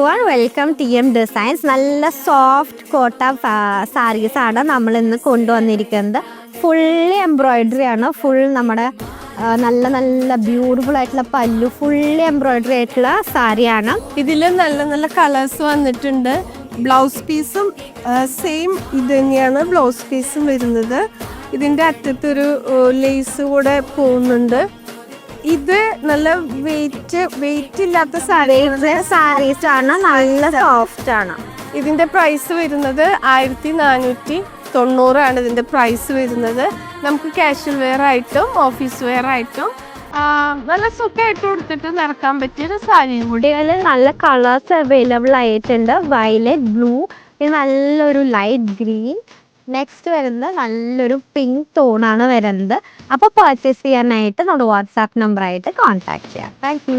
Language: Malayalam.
Everyone welcome TM designs. നല്ല സോഫ്റ്റ് കോട്ട സാരീസാണ് നമ്മൾ ഇന്ന് കൊണ്ടുവന്നിരിക്കുന്നത്. ഫുള്ളി എംബ്രോയിഡറി ആണ്. ഫുൾ നമ്മുടെ നല്ല നല്ല ബ്യൂട്ടിഫുൾ ആയിട്ടുള്ള പല്ലു, ഫുള്ളി എംബ്രോയിഡറി ആയിട്ടുള്ള സാരിയാണ്. ഇതിൽ നല്ല നല്ല കളേഴ്സ് വന്നിട്ടുണ്ട്. ബ്ലൗസ് പീസും സെയിം ഇത് തന്നെയാണ് ബ്ലൗസ് പീസും വരുന്നത്. ഇതിൻ്റെ അറ്റത്തൊരു ലേസ് കൂടെ പോകുന്നുണ്ട്. ഇത് നല്ല വെയിറ്റ് ഇല്ലാത്ത സാരീസ് ആണ്, നല്ല സോഫ്റ്റ് ആണ്. ഇതിന്റെ പ്രൈസ് വരുന്നത് 1490 ഇതിന്റെ പ്രൈസ് വരുന്നത്. നമുക്ക് കാഷ്വൽ വെയർ ആയിട്ടും ഓഫീസ് വെയർ ആയിട്ടും നല്ല സുഖമായിട്ട് കൊടുത്തിട്ട് നടക്കാൻ പറ്റിയൊരു സാരിയും കൂടി. നല്ല കളേഴ്സ് അവൈലബിൾ ആയിട്ടുണ്ട്. വയലറ്റ്, ബ്ലൂ, നല്ലൊരു ലൈറ്റ് ഗ്രീൻ, നെക്സ്റ്റ് വരുന്നത് നല്ലൊരു പിങ്ക് ടോണാണ് വരുന്നത്. അപ്പോൾ പർച്ചേസ് ചെയ്യാനായിട്ട് നമ്മുടെ വാട്സാപ്പ് നമ്പറായിട്ട് കോൺടാക്ട് ചെയ്യാം. Thank you.